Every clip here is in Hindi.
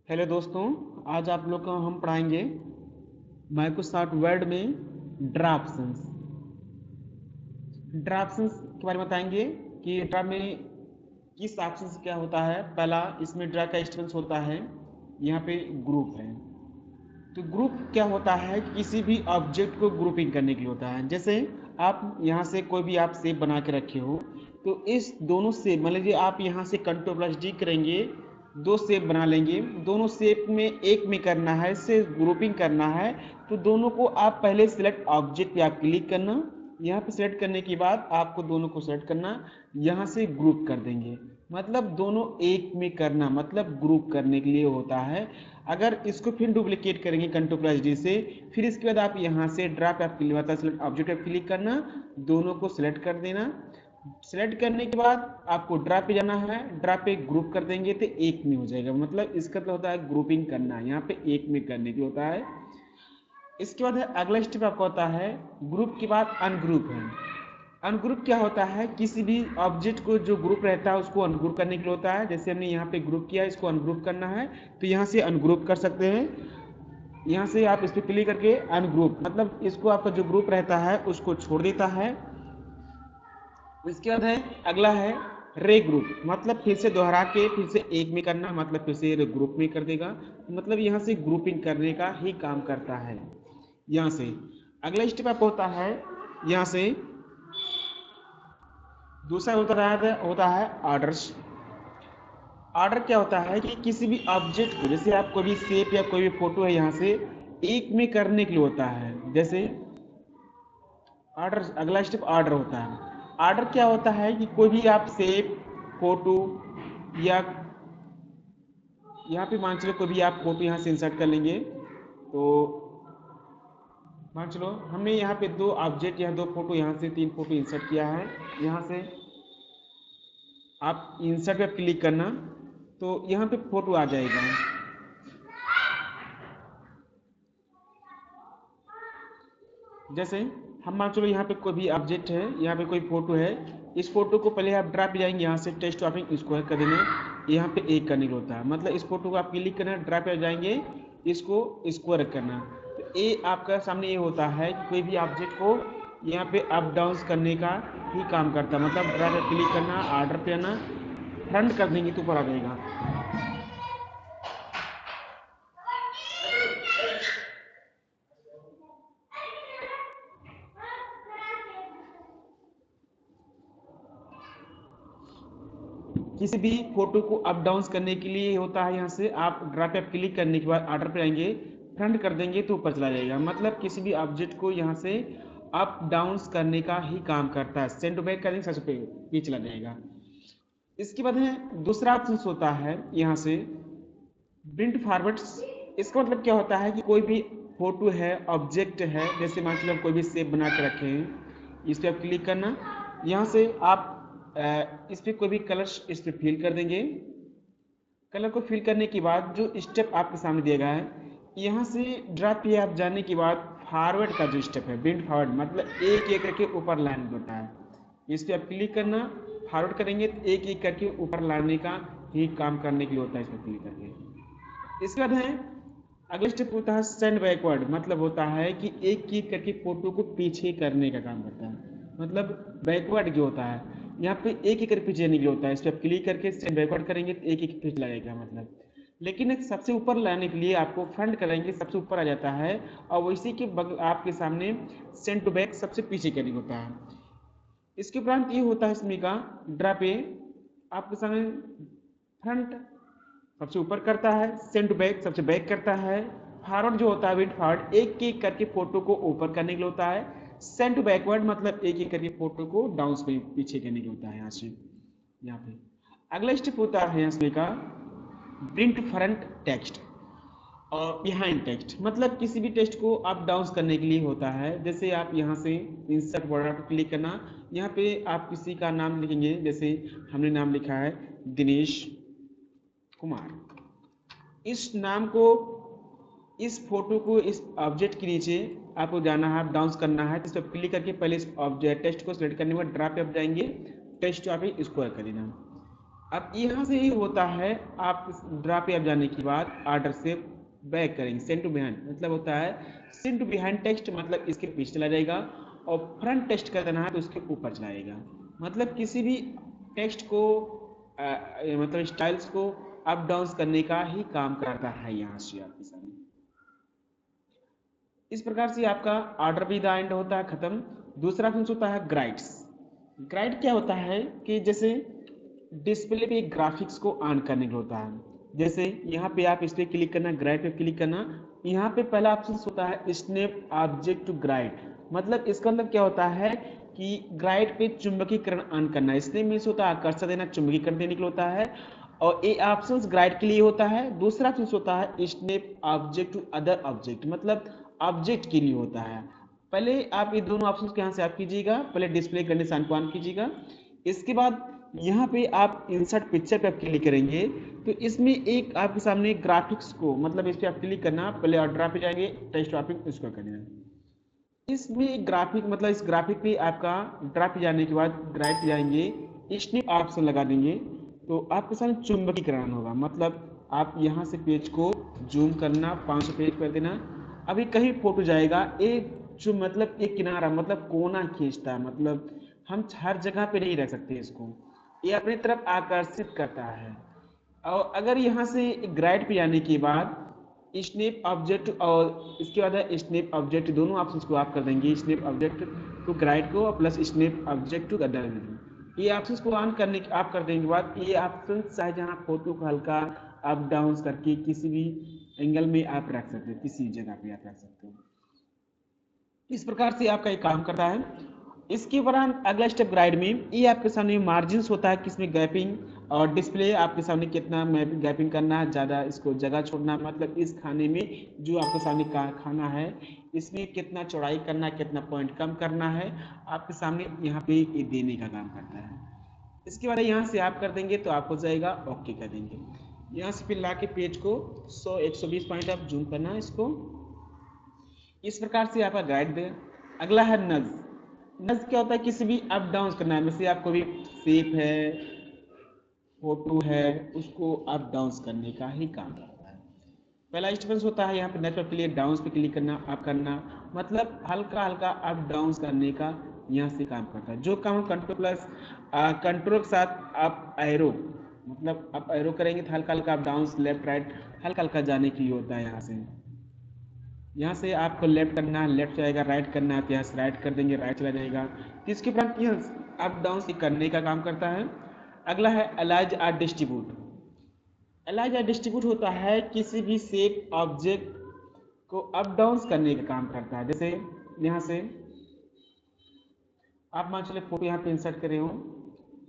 हेलो दोस्तों। आज आप लोग को हम पढ़ाएंगे माइक्रोसॉफ्ट वर्ड में ड्राफ्ट्स ड्राफ्ट्स के बारे में बताएंगे कि ड्राफ्ट में किस ऑप्शन से क्या होता है। पहला, इसमें ड्राफ्ट का स्टेटमेंट होता है। यहाँ पे ग्रुप है। तो ग्रुप क्या होता है, किसी भी ऑब्जेक्ट को ग्रुपिंग करने के लिए होता है। जैसे आप यहाँ से कोई भी आप शेप बना के रखे हो, तो इस दोनों शेप मान लीजिए आप यहाँ से कंट्रोल प्लस डी करेंगे, दो शेप बना लेंगे। दोनों शेप में एक में करना है, इससे ग्रुपिंग करना है। तो दोनों को आप पहले सिलेक्ट ऑब्जेक्ट पे आप क्लिक करना। यहाँ पे सिलेक्ट करने के बाद आपको दोनों को सिलेक्ट करना, यहाँ से ग्रुप कर देंगे। मतलब दोनों एक में करना, मतलब ग्रुप करने के लिए होता है। अगर इसको फिर डुप्लीकेट करेंगे कंट्रोल प्लस डी से, फिर इसके बाद आप यहाँ से ड्रा पे आप सिलेक्ट ऑब्जेक्ट पे क्लिक करना, दोनों को सिलेक्ट कर देना। सिलेक्ट करने के बाद आपको ड्रा पे जाना है, ड्रा पे ग्रुप कर देंगे तो एक में हो जाएगा। मतलब इसका मतलब होता है ग्रुपिंग करना, यहाँ पे एक में करने की होता है। इसके बाद है अगला स्टेप आपका होता है ग्रुप के बाद अनग्रुप है। अनग्रुप क्या होता है, किसी भी ऑब्जेक्ट को जो ग्रुप रहता है उसको अनग्रुप करने के लिए होता है। जैसे हमने यहाँ पे ग्रुप किया, इसको अनग्रुप करना है तो यहाँ से अनग्रुप कर सकते हैं। यहाँ से आप इस पर क्लिक करके अनग्रुप, मतलब इसको आपका जो ग्रुप रहता है उसको छोड़ देता है। इसके बाद है अगला है रे ग्रुप, मतलब फिर से दोहरा के फिर से एक में करना, मतलब फिर से ग्रुप में कर देगा। मतलब यहाँ से ग्रुपिंग करने का ही काम करता है। यहाँ से अगला स्टेप आप होता है, यहाँ से दूसरा होता है ऑर्डर्स। ऑर्डर क्या होता है कि किसी भी ऑब्जेक्ट को, जैसे आप कोई भी शेप या कोई भी फोटो है, यहाँ से एक में करने के लिए होता है। जैसे ऑर्डर, अगला स्टेप ऑर्डर होता है। ऑर्डर क्या होता है कि कोई भी आप शेप, फोटो या यहाँ पे मान चलो कोई भी आप फोटो यहाँ से इंसर्ट कर लेंगे। तो मान चलो हमने यहाँ पे दो ऑब्जेक्ट, यहाँ दो फोटो, यहाँ से तीन फोटो इंसर्ट किया है। यहाँ से आप इंसर्ट पे क्लिक करना तो यहाँ पे फोटो आ जाएगा। जैसे हम मान चलो यहाँ पे कोई भी ऑब्जेक्ट है, यहाँ पे कोई फोटो है, इस फोटो को पहले आप ड्रा पे जाएंगे, यहाँ से टेक्स्ट टॉपिंग स्क्वायर कर देंगे, यहाँ पे एक करने को होता है। मतलब इस फोटो को आप क्लिक करना, ड्रा पे जाएंगे, इसको स्क्वायर करना। तो ये आपका सामने ये होता है कि कोई भी ऑब्जेक्ट को यहाँ पे अप डाउन करने का ही काम करता है। मतलब ड्रा पे क्लिक करना, ऑर्डर पे आना, फ्रंट कर देंगे तो ऊपर आ जाएगा। किसी भी फोटो को अप डाउन करने के लिए होता है। यहाँ से आप ड्रा पे क्लिक करने के बाद ऑर्डर पे आएंगे, फ्रंट कर देंगे तो ऊपर चला जाएगा। मतलब किसी भी ऑब्जेक्ट को यहाँ से अप डाउन करने का ही काम करता है। सेंड टू बैक करेंगे, सबसे पे चला जाएगा। इसके बाद है दूसरा ऑप्शन होता है यहाँ से प्रिंट फॉरवर्ड्स। इसका मतलब क्या होता है कि कोई भी फोटो है, ऑब्जेक्ट है, जैसे मान लो कोई भी शेप बना के रखे हैं, इस पर आप क्लिक करना। यहाँ से आप इस पर कोई भी कलर इस पर फिल कर देंगे। कलर को फिल करने के बाद जो स्टेप आपके सामने दिया गया है, यहाँ से ड्रा पे आप जाने के बाद फॉरवर्ड का जो स्टेप है, प्रिंट फॉरवर्ड, मतलब एक एक करके ऊपर लाइन होता है। इस पर आप क्लिक करना, फॉरवर्ड करेंगे तो एक एक करके ऊपर लाने का ही काम करने के लिए होता है, इस पर क्लिक करके। इसके बाद है अगला स्टेप होता है सेंड बैकवर्ड, मतलब होता है कि एक एक करके फोटो को पीछे करने का काम करता है। मतलब बैकवर्ड जो होता है, यहाँ पे एक एक करके पीछे जाने के लिए होता है। इस पर क्लिक करके सेंड बैकवर्ड करेंगे तो एक एक पीछे लगेगा। मतलब लेकिन एक सबसे ऊपर लाने के लिए आपको फ्रंट करेंगे, सबसे ऊपर आ जाता है, और वैसे के बगल आपके सामने सेंड टू बैक सबसे पीछे करने को होता है। इसके उपरांत ये होता है इसमें का ड्रा पे आपके सामने फ्रंट सबसे ऊपर करता है, सेंड टू बैक सबसे बैक करता है, फॉरवर्ड जो होता है विद फॉरवर्ड एक एक करके फोटो को ऊपर करने के लिए होता है, सेंड टू बैकवर्ड मतलब एक एक करके फोटो को डाउन पे पीछे करने के लिए होता है। यहाँ से यहाँ पे अगला स्टेप होता है यहाँ का प्रिंट फ्रंट टेक्स्ट और बिहाइंड टेक्स्ट, मतलब किसी भी टेक्स्ट को अप डाउन करने के लिए होता है। जैसे आप यहाँ से इंसर्ट बॉर्डर पर क्लिक करना, यहाँ पे आप किसी का नाम लिखेंगे। जैसे हमने नाम लिखा है दिनेश कुमार। इस नाम को, इस फोटो को इस ऑब्जेक्ट के नीचे आपको जाना है, डाउन करना है। तो इस पर क्लिक करके पहले इस ऑब्जेक्ट टेक्स्ट को सिलेक्ट करने के बाद ड्रा पे आप जाएंगे, टेक्स्ट आप स्क्वायर कर देना। अब यहाँ से ये होता है, आप ड्रा पे अब जाने के बाद ऑर्डर से बैक करेंगे, सेंड टू बिहाइंड मतलब होता है सेंड टू बिहाइंड टेक्स्ट, मतलब इसके पीछे चला जाएगा, और फ्रंट टेक्स्ट कर देना है तो उसके ऊपर चलाएगा। मतलब किसी भी टेक्स्ट को मतलब स्टाइल्स को अप डाउन करने का ही काम करता है यहाँ से आपके सामने। इस प्रकार से आपका ऑर्डर भी द एंड होता है, खत्म। दूसरा फंक्शन होता है ग्राइड्स। ग्राइड क्या होता है कि जैसे डिस्प्ले पे ग्राफिक्स को ऑन करने के होता है। जैसे यहाँ पे आप इस पे क्लिक करना, ग्राइड पे क्लिक करना, यहाँ पे पहला ऑप्शन होता है स्नैप ऑब्जेक्ट टू ग्राइड। मतलब इसका मतलब क्या होता है कि ग्राइड पे चुंबकीकरण ऑन करना। स्नैप मीन्स होता है आकर्षण देना, चुंबकीकरण देने के लिए होता है, और ये ऑप्शन ग्राइड के लिए होता है। दूसरा ऑप्शन होता है snap object to other object, मतलब ऑब्जेक्ट के लिए होता है। पहले आप ये दोनों ऑप्शन के यहाँ से आप कीजिएगा, पहले डिस्प्ले करने से ऑन कीजिएगा। इसके बाद यहाँ पे आप इंसर्ट पिक्चर पे आप क्लिक करेंगे तो इसमें एक आपके सामने ग्राफिक्स को, मतलब इस पे आप क्लिक करना, पहले और ड्रा पे जाएंगे, टेक्स्ट टॉपिक इसको करना। इसमें ग्राफिक मतलब इस ग्राफिक पे आपका ड्रा पे जाने के बाद ग्राइड पे जाएंगे, स्नैप ऑप्शन लगा देंगे तो आपके सामने चुंबकीकरण होगा। मतलब आप यहाँ से पेज को जूम करना, 500 पेज कर देना, अभी कहीं फोटो जाएगा एक जो मतलब एक किनारा मतलब कोना खींचता है, मतलब हम हर जगह पे नहीं रख सकते इसको, ये अपनी तरफ आकर्षित करता है। और अगर यहाँ से ग्राइड पे आने के बाद स्नैप ऑब्जेक्ट और इसके बाद है स्नैप ऑब्जेक्ट, दोनों ऑप्शंस को आप कर देंगे, स्नैप ऑब्जेक्ट टू ग्राइड को plus snap object to other. ये ऑप्शंस को ऑन करने के आप कर देने के बाद ये ऑप्शन चाहे जहाँ फोटो को हल्का अप डाउन करके किसी भी एंगल में आप रख सकते हो, किसी जगह पे आप रख सकते हो। इस प्रकार से आपका ये काम करता है। इसके उपरांत अगला स्टेप ग्राइड में ये आपके सामने मार्जिन होता है, किसमें गैपिंग और डिस्प्ले आपके सामने कितना गैपिंग करना है, ज़्यादा इसको जगह छोड़ना, मतलब इस खाने में जो आपके सामने का खाना है इसमें कितना चौड़ाई करना है, कितना पॉइंट कम करना है, आपके सामने यहाँ पे ये देने का काम करता है। इसके बाद यहाँ से आप कर देंगे तो आप हो जाएगा ओके कर देंगे। यहाँ से फिर ला के पेज को 100-120 पॉइंट आप जूम करना है इसको। इस प्रकार से आपका गाइड दे। अगला है नज। नज क्या होता है, किसी भी अप डाउन करना है, जैसे आपको भी शेप है, फोटो है, उसको अप डाउन करने का ही काम करता है। पहला स्टेप होता है यहाँ पे नज पर क्लिक, डाउन पे क्लिक करना, अप करना, मतलब हल्का हल्का अप डाउन करने का यहाँ से काम करता है। जो काम कंट्रोल प्लस कंट्रोल के साथ आप एरो, मतलब आप एरो करेंगे तो हल्का हल्का अप डाउन लेफ्ट राइट हल्का हल्का जाने के लिए होता है। यहाँ से आपको लेफ्ट करना है, लेफ्ट जाएगा, राइट करना है तो यहाँ से राइट कर देंगे, राइट चला जाएगा। तो इसके उपरांत यहाँ अप डाउन करने का काम करता है। अगला है allies or distribute. Allies or distribute होता है किसी भी शेप ऑब्जेक्ट को अप डाउन करने का काम करता है। जैसे यहाँ से आप मान चले फोटो यहाँ पे इंसर्ट करे हो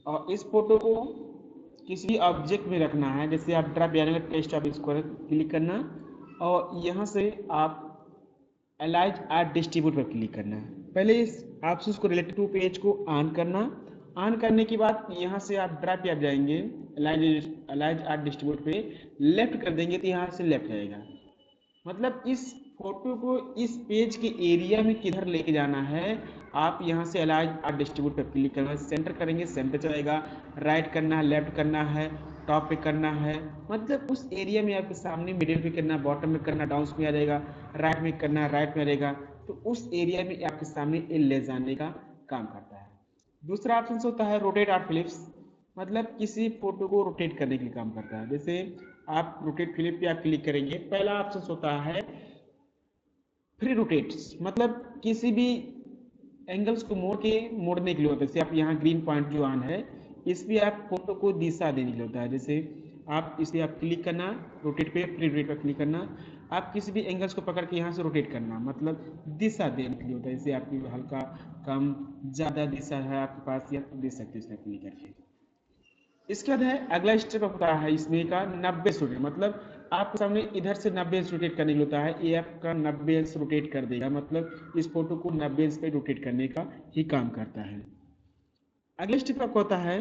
और इस फोटो को किसी भी ऑब्जेक्ट में रखना है, जैसे आप ड्रा पे टेस्ट ऑफ इसको क्लिक करना और यहाँ से आप अलाइज आर डिस्ट्रीब्यूट पर क्लिक करना है। पहले इस ऑप्शन को रिलेटेड टू पेज को ऑन करना, ऑन करने के बाद यहाँ से आप ड्रा पे आप जाएंगे, अलाइज आर डिस्ट्रीब्यूट पे लेफ्ट कर देंगे तो यहाँ से लेफ्ट जाएगा। मतलब इस फोटो को इस पेज के एरिया में किधर लेके जाना है, आप यहाँ से अलाइज आर डिस्ट्रीब्यूट पर क्लिक करना है, सेंटर करेंगे सेंटर चलाएगा, राइट करना है, लेफ्ट करना है, टॉप पे करना है, मतलब उस एरिया में आपके सामने मिडिल पे करना, बॉटम में करना, डाउन में आ जाएगा, राइट में करना राइट में रहेगा, तो उस एरिया में आपके सामने ले जाने का काम करता है। दूसरा ऑप्शन होता है रोटेट आर फ्लिप्स, मतलब किसी फोटो को रोटेट करने के लिए काम करता है। जैसे आप रोटेट फ्लिप पे आप क्लिक करेंगे, पहला ऑप्शन होता है फ्री रोटेट, मतलब किसी भी एंगल्स को मोड़ने के लिए होता है। जैसे आप यहाँ ग्रीन पॉइंट जो ऑन है इस पर आप फोटो को दिशा देने के लिए होता है। जैसे आप इसे आप क्लिक करना, रोटेट पे फ्री रोटेट पर क्लिक करना, आप किसी भी एंगल्स को पकड़ के यहाँ से रोटेट करना, मतलब दिशा देने के लिए होता है। जैसे आपकी हल्का कम ज़्यादा दिशा है आपके पास, या दे सकते हो इसमें क्लिक करके। इसके बाद है अगला स्टेप होता है इसमें का 90 रोटेट, मतलब आपके सामने इधर से 90 रोटेट करने के लिए होता है, ये आपका 90 रोटेट कर देगा, मतलब इस फोटो को 90 पे रोटेट करने का ही काम करता है। अगला स्टेप आपका होता है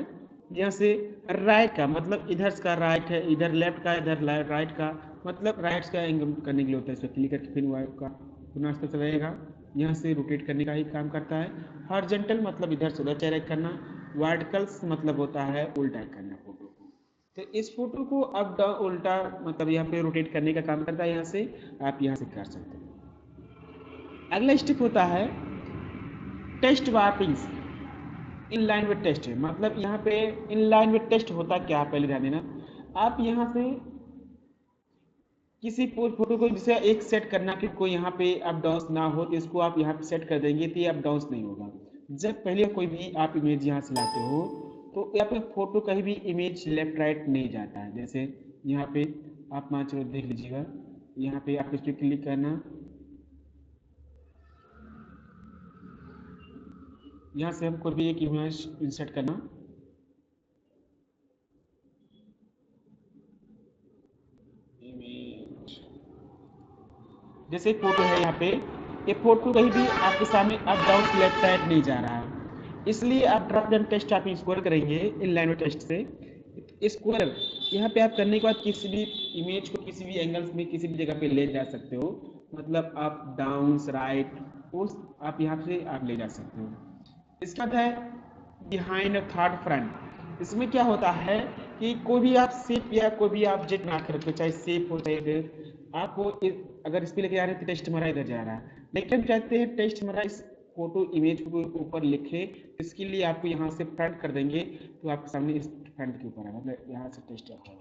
यहाँ से राइट का, मतलब इधर का राइट है, इधर लेफ्ट का, इधर राइट का, मतलब राइट का एंगल करने के लिए होता है। इस पर क्लिक करके फिर वो आपका पुनः पर चलेगा, यहाँ से रोटेट करने का ही काम करता है। हॉरिजॉन्टल मतलब इधर से उधर डायरेक्ट करना, वर्टिकल्स मतलब होता है उल्टा करना फोटो। तो इस फोटो को अप डाउन उल्टा मतलब यहाँ पे रोटेट करने का काम करता है, यहाँ से आप यहाँ से कर सकते हैं। अगला स्टेप होता है test warpings in line with test. मतलब यहाँ पे इन लाइन विद टेस्ट होता क्या है, पहले ध्यान देना। आप यहाँ से किसी फोटो को जैसे एक सेट करना कि कोई यहाँ पे अप डाउन ना हो, तो इसको आप यहाँ पे सेट कर देंगे तो ये अप डाउन नहीं होगा। जब पहले कोई भी आप इमेज यहाँ से लाते हो तो यहाँ पे फोटो कहीं भी इमेज लेफ्ट राइट नहीं जाता है। जैसे यहाँ पे आप मान चलो देख लीजिएगा, यहाँ पे आप इस पर क्लिक करना, यहाँ से हमको भी एक इमेज इंसर्ट करना, इमेज जैसे एक फोटो है यहाँ पे, ये फोटो कहीं भी आपके सामने अप डाउन लेफ्ट राइट नहीं जा रहा है, इसलिए आप ड्रॉप डाउन टेस्ट आप स्क्रोल करेंगे इन लाइन टेस्ट से। स्क्रोल यहाँ पे आप करने के बाद किसी भी इमेज को किसी भी एंगल्स में किसी भी जगह पे ले जा सकते हो, मतलब आप डाउन राइट उस आप यहाँ से आप ले जा सकते हो। इसका है बिहाइंड थर्ड फ्रंट। इसमें क्या होता है कि कोई भी आप शेप या कोई भी आप ऑब्जेक्ट बना कर रखते हो, चाहे शेप हो चाहे आप वो अगर इस पे लेके जा रहे हैं तो टेस्ट हमारा इधर जा रहा है, लेकिन हम चाहते हैं टेस्ट हमारा इस फोटो इमेज को ऊपर लिखे, इसके लिए आपको यहाँ से फ्रंट कर देंगे तो आपके सामने इस फ्रंट के ऊपर है, मतलब यहाँ से टेस्ट आता है।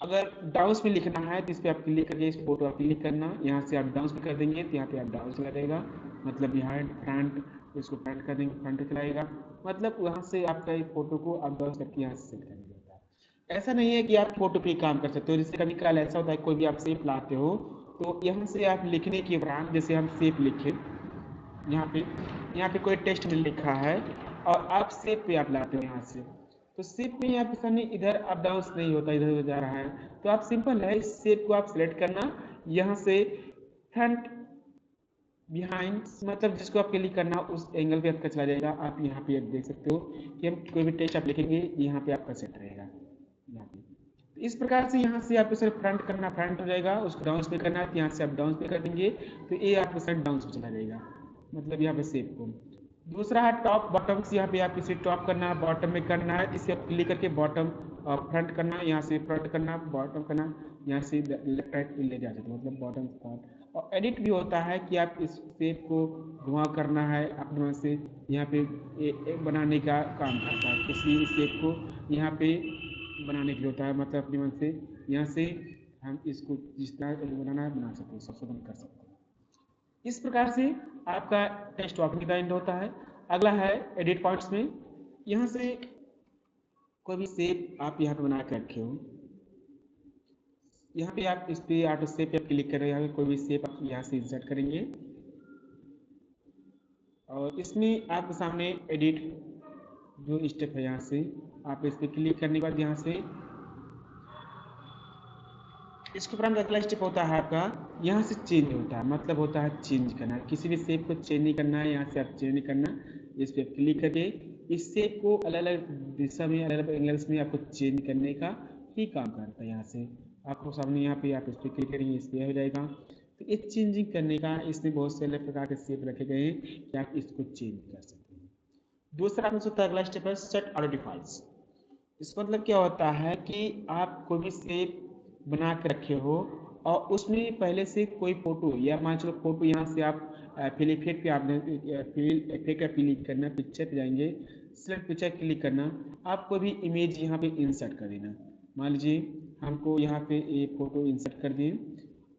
अगर डाउन्स में लिखना है तो इस पर आप क्लिक करके इस फोटो आप क्लिक करना, यहाँ से आप डाउन्स में कर देंगे तो यहाँ पे आप डाउन्स करेगा, मतलब यहाँ फ्रंट, इसको फ्रंट कर देंगे फ्रंट चलाएगा, मतलब वहाँ से आपका एक फोटो को आप डाउन करके यहाँ से सेट कर देगा। ऐसा नहीं है कि आप फोटो पे काम कर सकते हो, जैसे कभी कल ऐसा होता है कोई भी आप शेप लाते हो तो यहाँ से आप लिखने के बाद जैसे हम शेप लिखे, यहाँ पे कोई टेस्ट में लिखा है और आप शेप पे आप लाते हो यहाँ से, तो शेप में आपके सामने इधर अप डाउन नहीं होता, इधर उधर जा रहा है, तो आप सिंपल है इस शेप को आप सिलेक्ट करना, यहाँ से फ्रंट बिहाइंड मतलब जिसको आप क्लिक करना उस एंगल पे आपका चला जाएगा। आप यहाँ पे देख सकते हो कि हम कोई भी टेक्स्ट आप लिखेंगे यहाँ पे आपका सेट रहेगा यहाँ पे। तो इस प्रकार से यहाँ से आपको सिर्फ फ्रंट करना, फ्रंट हो जाएगा, उसको डाउन पे करना है, यहाँ से आप डाउन पे कर देंगे तो ये आपको सेट डाउन पे चला जाएगा, मतलब यहाँ पे शेप को। दूसरा है टॉप बॉटम्स, यहाँ पे आप इसे टॉप करना है बॉटम में करना है, इसे आप क्लिक करके बॉटम फ्रंट करना, यहाँ से फ्रंट करना बॉटम करना, यहाँ से लेफ्ट राइट ले जा सकते मतलब बॉटम पार्ट। और एडिट भी होता है कि आप इस शेप को धुआं करना है अपने मन से, यहाँ पे बनाने का काम करता है, किसी शेप को यहाँ पे बनाने के लिए होता है, मतलब अपने मन से यहाँ से हम इसको जिस तरह बनाना है बना सकते हैं, संशोधन कर सकते हैं। इस प्रकार से आपका टेक्स्ट वार्पिंग का एंड होता है। अगला है एडिट पॉइंट्स में, यहाँ से कोई भी शेप आप यहाँ पे बना के रखे हो, यहाँ पे आप इस पे ऑटो शेप पे क्लिक कर रहे हैं, कोई भी शेप आप यहाँ से इंसर्ट करेंगे और इसमें आपके सामने एडिट जो स्टेप है यहाँ से आप इस पे क्लिक करने के बाद यहाँ से इसके उपरांत अगला स्टेप होता है आपका यहाँ से चेंज होता है, मतलब होता है चेंज करना, किसी भी शेप को चेंज नहीं करना है, यहाँ से आप चेंज नहीं करना, इस पर क्लिक करके इस शेप को अलग अलग दिशा में अलग अलग एंगल्स में आपको चेंज करने का ही काम करता है। यहाँ से आपको सामने यहाँ पे आप इस पर क्लिक करेंगे इस पर हो जाएगा। तो इस चेंजिंग करने का इसमें बहुत से अलग प्रकार के शेप रखे गए हैं कि आप इसको चेंज कर सकते हैं। दूसरा आपका अगला स्टेप है सेट ऑटो डिफॉल्ट्स। इसका मतलब क्या होता है कि आप कोई भी शेप बना के रखे हो और उसमें पहले से कोई फोटो या मान चलो फोटो यहाँ से आप फिल इफेक्ट पे आपने फिल इफेक्ट पे क्लिक करना, पिक्चर पे जाएंगे, सिलेक्ट पिक्चर क्लिक करना, आप कोई भी इमेज यहाँ पे इंसर्ट कर देना। मान लीजिए हमको यहाँ पे एक फोटो इंसर्ट कर दिए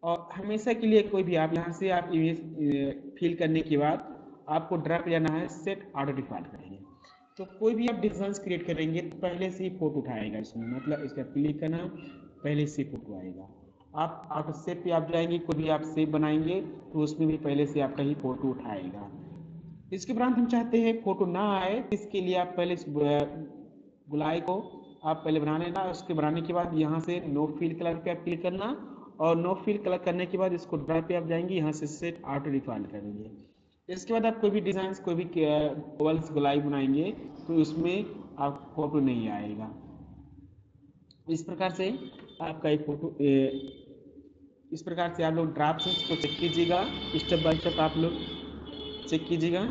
और हमेशा के लिए कोई भी आप यहाँ से आप इमेज फिल करने के बाद आपको ड्रा पे जाना है, सेट ऑटो डिफॉल्ट करेंगे। तो कोई भी आप डिस्टेंस क्रिएट करेंगे तो पहले से ही फोटो उठाएगा इसमें, मतलब इस पर क्लिक करना पहले से फोटो आएगा। आप ऑटो शेप पे आप जाएंगे, कोई भी आप शेप बनाएंगे तो उसमें भी पहले से आपका ही फोटो उठाएगा। इसके उपरांत हम चाहते हैं फोटो ना आए, इसके लिए आप पहले इस गुलाई को आप पहले बना लेना, उसके बनाने के बाद यहाँ से नो फिल कलर पे आप क्लिक करना और नो फिल कलर करने के बाद इसको ड्रा पे आप जाएंगे, यहाँ से सेट ऑटो डिफॉल्ट कर देंगे। इसके बाद आप कोई भी डिजाइन कोई भी ओवल्स गुलाई बनाएंगे तो उसमें आप फोटो नहीं आएगा। इस प्रकार से आपका एक फोटो इस प्रकार से आप लोग ड्राफ्ट को चेक कीजिएगा, स्टेप बाय स्टेप आप लोग चेक कीजिएगा।